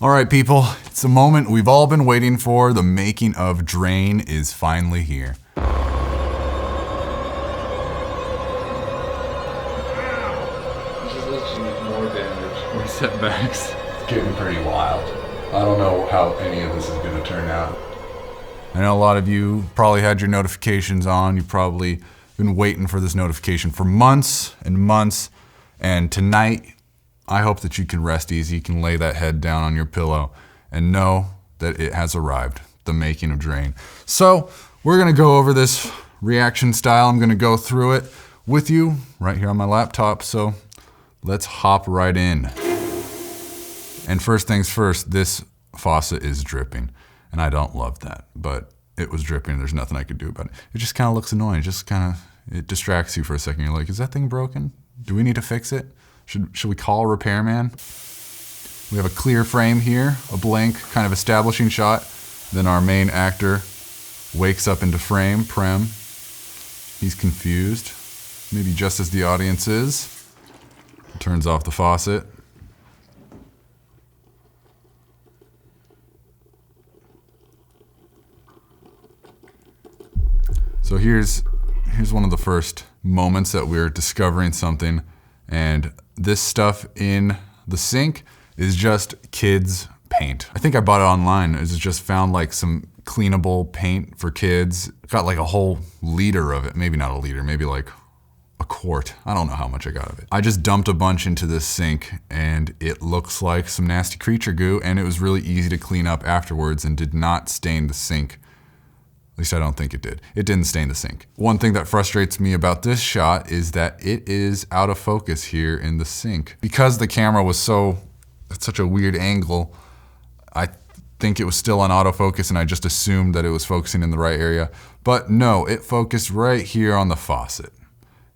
All right, people, it's the moment we've all been waiting for. The making of Drain is finally here. This is literally more damage, more setbacks. It's getting pretty wild. I don't know how any of this is going to turn out. I know a lot of you probably had your notifications on. You've probably been waiting for this notification for months and months. And tonight, I hope that you can rest easy. You can lay that head down on your pillow and know that it has arrived, the making of Drain. So we're gonna go over this reaction style. I'm gonna go through it with you right here on my laptop. So let's hop right in. And first things first, this faucet is dripping. And I don't love that, but it was dripping. There's nothing I could do about it. It just kind of looks annoying. It distracts you for a second. You're like, is that thing broken? Do we need to fix it? Should we call a repairman? We have a clear frame here, a blank kind of establishing shot. Then our main actor wakes up into frame, Prem. He's confused, maybe just as the audience is. Turns off the faucet. So here's one of the first moments that we're discovering something, and this stuff in the sink is just kids' paint. I think I bought it online. It's just found like some cleanable paint for kids. Got like a whole liter of it. Maybe not a liter, maybe like a quart. I don't know how much I got of it. I just dumped a bunch into this sink and it looks like some nasty creature goo, and it was really easy to clean up afterwards and did not stain the sink. At least I don't think it did. It didn't stain the sink. One thing that frustrates me about this shot is that it is out of focus here in the sink. Because the camera was at such a weird angle, I think it was still on autofocus and I just assumed that it was focusing in the right area. But no, it focused right here on the faucet.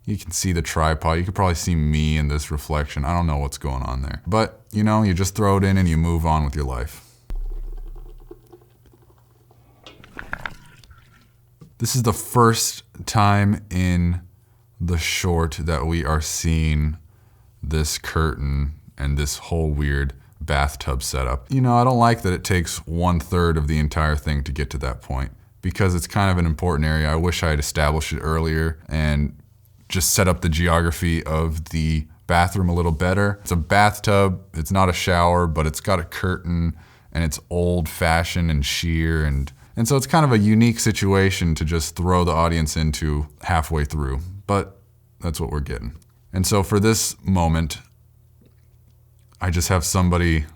You can see the tripod. You could probably see me in this reflection. I don't know what's going on there. But you know, you just throw it in and you move on with your life. This is the first time in the short that we are seeing this curtain and this whole weird bathtub setup. You know, I don't like that it takes 1/3 of the entire thing to get to that point because it's kind of an important area. I wish I had established it earlier and just set up the geography of the bathroom a little better. It's a bathtub, it's not a shower, but it's got a curtain and it's old fashioned and sheer and so it's kind of a unique situation to just throw the audience into halfway through, but that's what we're getting. And so for this moment, I just have somebody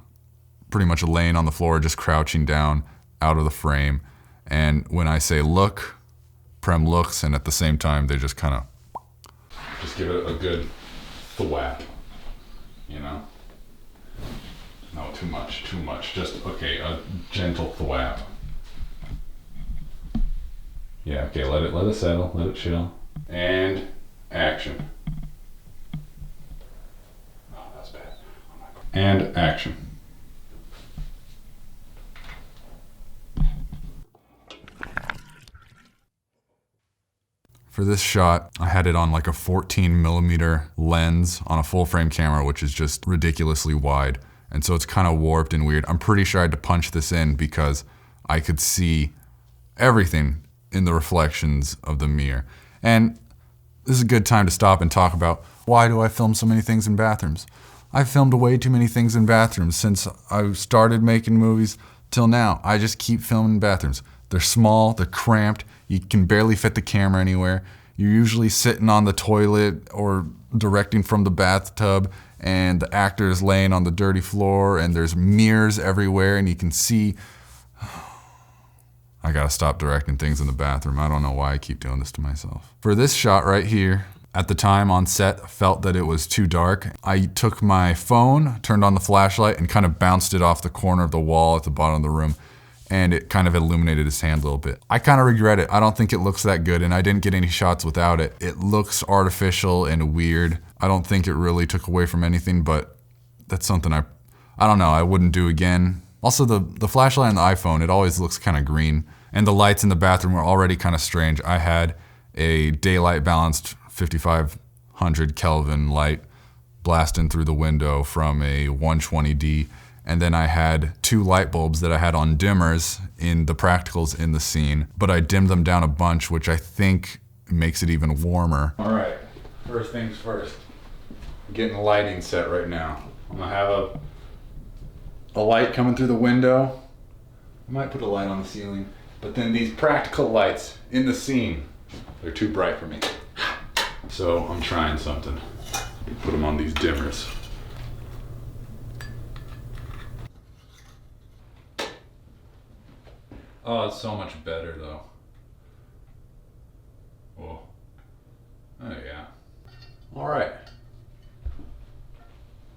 pretty much laying on the floor, just crouching down out of the frame. And when I say look, Prem looks, and at the same time, they just kind of just give it a good thwap, you know? No, too much. Just, okay, a gentle thwap. Yeah, okay, let it settle, let it chill. And action. Oh, that's bad. Oh my God. And action. For this shot, I had it on like a 14mm lens on a full frame camera, which is just ridiculously wide. And so it's kind of warped and weird. I'm pretty sure I had to punch this in because I could see everything in the reflections of the mirror. And this is a good time to stop and talk about why do I film so many things in bathrooms? I've filmed way too many things in bathrooms since I started making movies till now. I just keep filming in bathrooms. They're small, they're cramped, you can barely fit the camera anywhere. You're usually sitting on the toilet or directing from the bathtub and the actor is laying on the dirty floor and there's mirrors everywhere and you can see. I gotta stop directing things in the bathroom. I don't know why I keep doing this to myself. For this shot right here, at the time on set, felt that it was too dark. I took my phone, turned on the flashlight, and kind of bounced it off the corner of the wall at the bottom of the room, and it kind of illuminated his hand a little bit. I kind of regret it. I don't think it looks that good, and I didn't get any shots without it. It looks artificial and weird. I don't think it really took away from anything, but that's something I don't know, I wouldn't do again. Also, the flashlight on the iPhone, it always looks kind of green. And the lights in the bathroom were already kind of strange. I had a daylight balanced 5500 Kelvin light blasting through the window from a 120D. And then I had 2 light bulbs that I had on dimmers in the practicals in the scene, but I dimmed them down a bunch, which I think makes it even warmer. All right, first things first. I'm getting the lighting set right now. I'm gonna have a light coming through the window. I might put a light on the ceiling, but then these practical lights in the scene, they're too bright for me. So I'm trying something. Put them on these dimmers. Oh, it's so much better though. Whoa. Oh yeah. All right.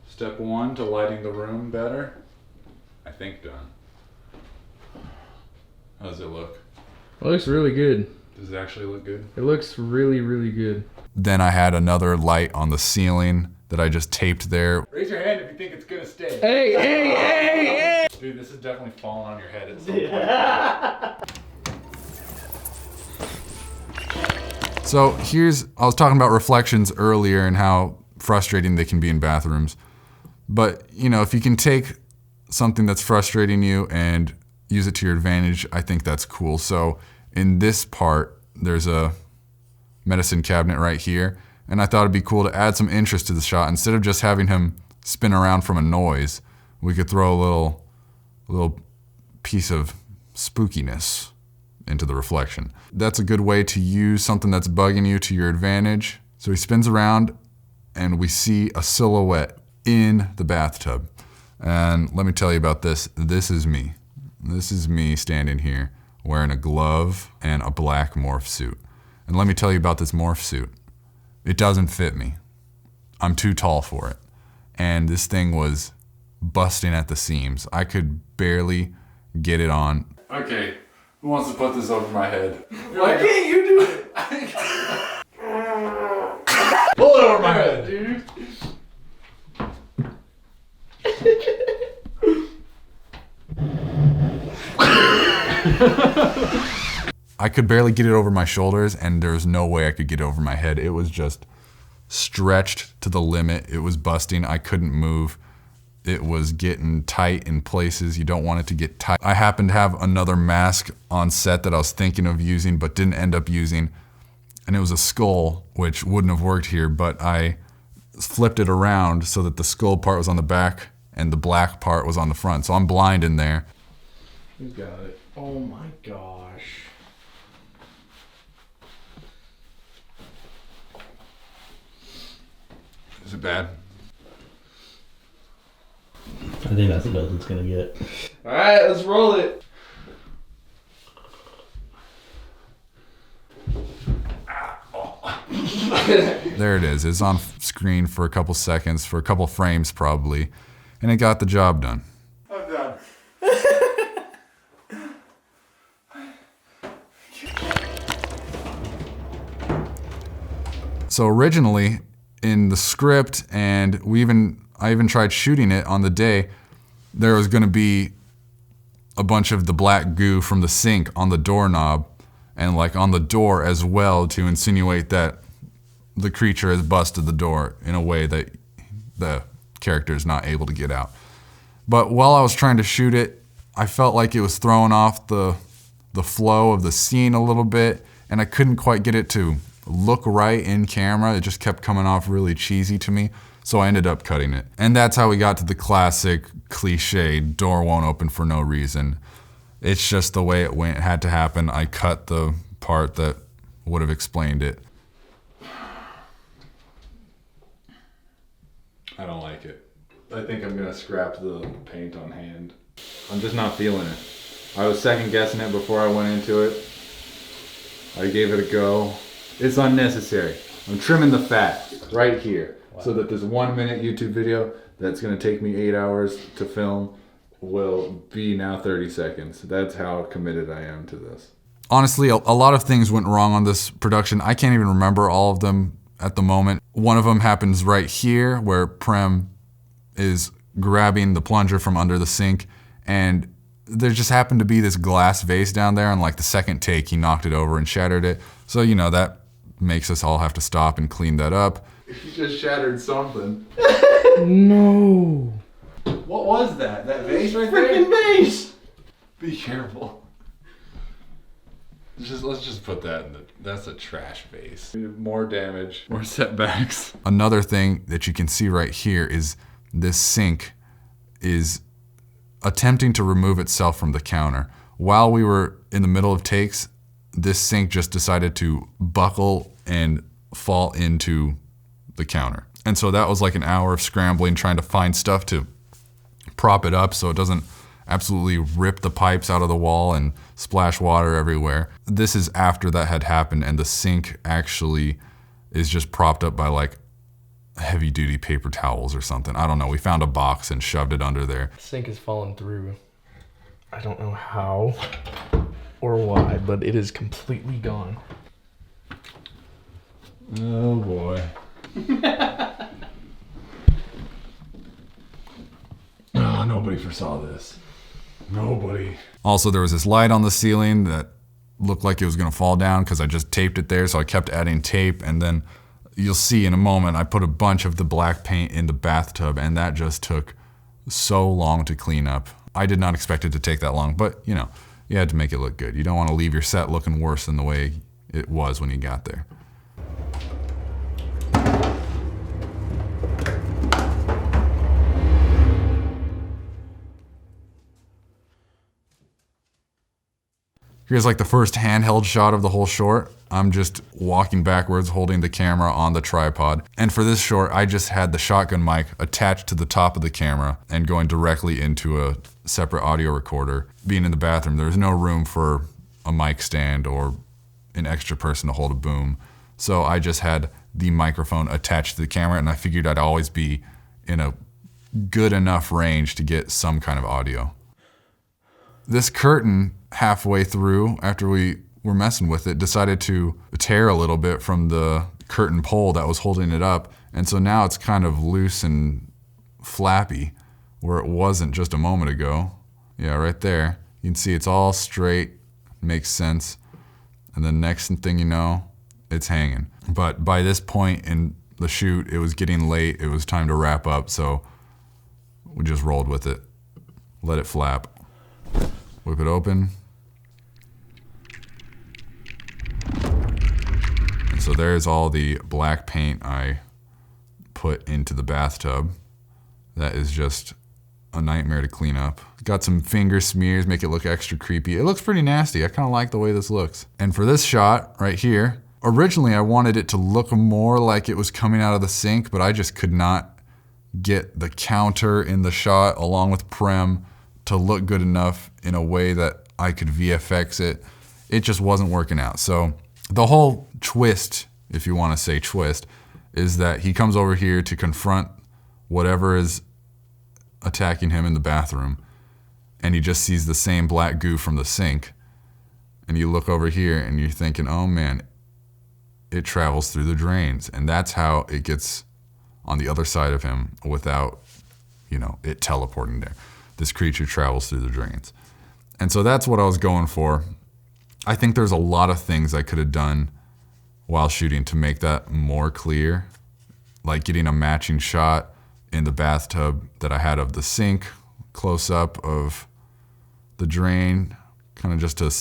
Step 1 to lighting the room better. I think done. How does it look? It looks really good. Does it actually look good? It looks really, really good. Then I had another light on the ceiling that I just taped there. Raise your hand if you think it's gonna stay. Hey! Dude, this is definitely falling on your head at some point. So I was talking about reflections earlier and how frustrating they can be in bathrooms. But, you know, if you can take something that's frustrating you and use it to your advantage, I think that's cool. So in this part, there's a medicine cabinet right here, and I thought it'd be cool to add some interest to the shot. Instead of just having him spin around from a noise, we could throw a little piece of spookiness into the reflection. That's a good way to use something that's bugging you to your advantage. So he spins around and we see a silhouette in the bathtub. And let me tell you about this. This is me. This is me standing here wearing a glove and a black morph suit. And let me tell you about this morph suit. It doesn't fit me. I'm too tall for it. And this thing was busting at the seams. I could barely get it on. Okay, who wants to put this over my head? Why can't you do it? Pull it over my head, dude. I could barely get it over my shoulders, and there was no way I could get it over my head. It was just stretched to the limit. It was busting. I couldn't move. It was getting tight in places. You don't want it to get tight. I happened to have another mask on set that I was thinking of using but didn't end up using, and it was a skull, which wouldn't have worked here, but I flipped it around so that the skull part was on the back and the black part was on the front. So I'm blind in there. Who's got it? Oh my gosh. Is it bad? I think that's the best it's gonna get. Alright, let's roll it. There it is. It's on screen for a couple seconds, for a couple frames probably, and it got the job done. I'm done. So originally, in the script, and I even tried shooting it on the day, there was gonna be a bunch of the black goo from the sink on the doorknob and like on the door as well to insinuate that the creature has busted the door in a way that the character is not able to get out. But while I was trying to shoot it, I felt like it was throwing off the flow of the scene a little bit, and I couldn't quite get it to look right in camera. It just kept coming off really cheesy to me, so I ended up cutting it. And that's how we got to the classic cliche, door won't open for no reason. It's just the way it went. It had to happen. I cut the part that would have explained it. I don't like it. I think I'm gonna scrap the paint on hand. I'm just not feeling it. I was second guessing it before I went into it. I gave it a go. It's unnecessary. I'm trimming the fat right here so that this 1 minute YouTube video that's gonna take me 8 hours to film will be now 30 seconds. That's how committed I am to this. Honestly, a lot of things went wrong on this production. I can't even remember all of them at the moment. One of them happens right here where Prem is grabbing the plunger from under the sink, and there just happened to be this glass vase down there, and like the second take he knocked it over and shattered it. So, you know, that makes us all have to stop and clean that up. You just shattered something. No. What was that? That vase right Freaking vase! Be careful. Let's just put that in that's a trash vase. More damage, more setbacks. Another thing that you can see right here is this sink is attempting to remove itself from the counter. While we were in the middle of takes, this sink just decided to buckle and fall into the counter. And so that was like an hour of scrambling, trying to find stuff to prop it up so it doesn't absolutely rip the pipes out of the wall and splash water everywhere. This is after that had happened, and the sink actually is just propped up by like heavy duty paper towels or something. I don't know. We found a box and shoved it under there. The sink has fallen through. I don't know how or why, but it is completely gone. Oh boy. Oh, nobody foresaw this. Nobody. Also, there was this light on the ceiling that looked like it was gonna fall down because I just taped it there, so I kept adding tape, and then you'll see in a moment, I put a bunch of the black paint in the bathtub, and that just took so long to clean up. I did not expect it to take that long, but you know, you had to make it look good. You don't want to leave your set looking worse than the way it was when you got there. Here's like the first handheld shot of the whole short. I'm just walking backwards, holding the camera on the tripod. And for this short, I just had the shotgun mic attached to the top of the camera and going directly into a separate audio recorder. Being in the bathroom, there was no room for a mic stand or an extra person to hold a boom. So I just had the microphone attached to the camera, and I figured I'd always be in a good enough range to get some kind of audio. This curtain, halfway through, after we were messing with it, decided to tear a little bit from the curtain pole that was holding it up. And so now it's kind of loose and flappy, where it wasn't just a moment ago. Yeah, right there. You can see it's all straight, makes sense. And the next thing you know, it's hanging. But by this point in the shoot, it was getting late. It was time to wrap up, so we just rolled with it. Let it flap. Whip it open. And so there's all the black paint I put into the bathtub. That is just a nightmare to clean up. Got some finger smears, make it look extra creepy. It looks pretty nasty. I kind of like the way this looks. And for this shot right here, originally I wanted it to look more like it was coming out of the sink, but I just could not get the counter in the shot along with Prem to look good enough in a way that I could VFX it. It just wasn't working out. So the whole twist, if you want to say twist, is that he comes over here to confront whatever is attacking him in the bathroom, and he just sees the same black goo from the sink. And you look over here and you're thinking, oh man, it travels through the drains. And that's how it gets on the other side of him without, you know, it teleporting there. This creature travels through the drains. And so that's what I was going for. I think there's a lot of things I could have done while shooting to make that more clear, like getting a matching shot in the bathtub that I had of the sink, close up of the drain, kind of just to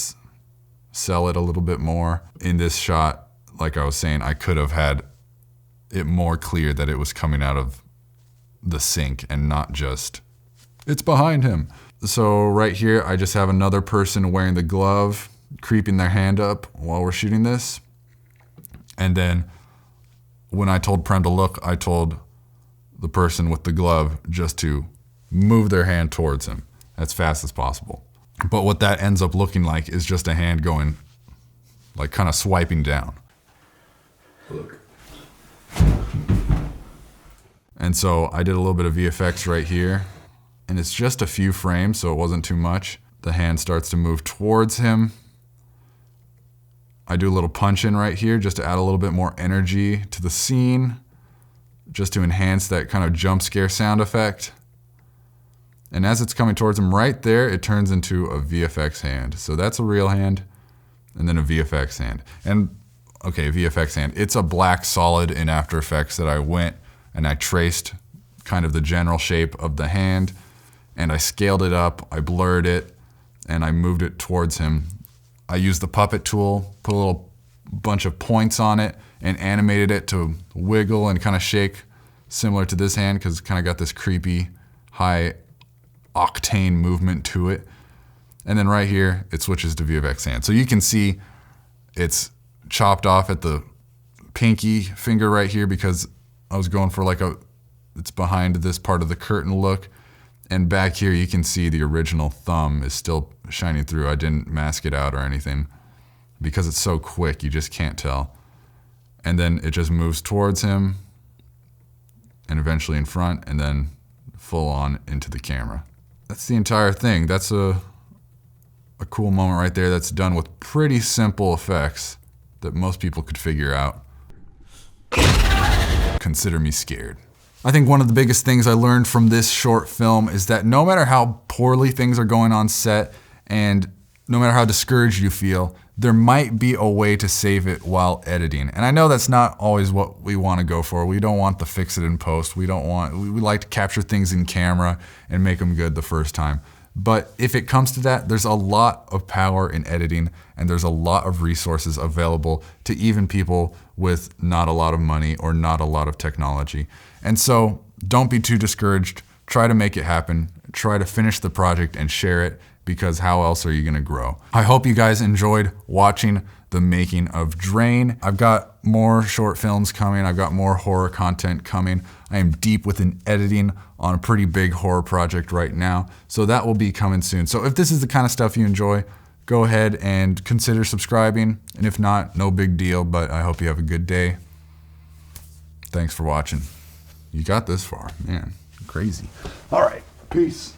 sell it a little bit more. In this shot, like I was saying, I could have had it more clear that it was coming out of the sink and not just, it's behind him. So right here, I just have another person wearing the glove, creeping their hand up while we're shooting this. And then when I told Prem to look, I told the person with the glove just to move their hand towards him as fast as possible. But what that ends up looking like is just a hand going, like kind of swiping down. Look. And so I did a little bit of VFX right here, and it's just a few frames, so it wasn't too much. The hand starts to move towards him. I do a little punch in right here just to add a little bit more energy to the scene, just to enhance that kind of jump scare sound effect. And as it's coming towards him right there, it turns into a VFX hand. So that's a real hand, and then a VFX hand. And okay, VFX hand. It's a black solid in After Effects that I went and I traced kind of the general shape of the hand, and I scaled it up, I blurred it, and I moved it towards him. I used the puppet tool, put a little bunch of points on it, and animated it to wiggle and kind of shake, similar to this hand, because it's kind of got this creepy, high octane movement to it. And then right here, it switches to VFX hand. So you can see it's chopped off at the pinky finger right here because I was going for it's behind this part of the curtain look. And back here, you can see the original thumb is still shining through. I didn't mask it out or anything because it's so quick, you just can't tell. And then it just moves towards him and eventually in front and then full on into the camera. That's the entire thing. That's a cool moment right there that's done with pretty simple effects that most people could figure out. Consider me scared. I think one of the biggest things I learned from this short film is that no matter how poorly things are going on set and no matter how discouraged you feel, there might be a way to save it while editing. And I know that's not always what we want to go for. We don't want to fix it in post. We like to capture things in camera and make them good the first time. But if it comes to that, there's a lot of power in editing and there's a lot of resources available to even people with not a lot of money or not a lot of technology. And so don't be too discouraged. Try to make it happen. Try to finish the project and share it, because how else are you gonna grow? I hope you guys enjoyed watching the making of Drain. I've got more short films coming. I've got more horror content coming. I am deep within editing on a pretty big horror project right now, so that will be coming soon. So if this is the kind of stuff you enjoy, go ahead and consider subscribing. And if not, no big deal, but I hope you have a good day. Thanks for watching. You got this far, man, crazy. All right, peace.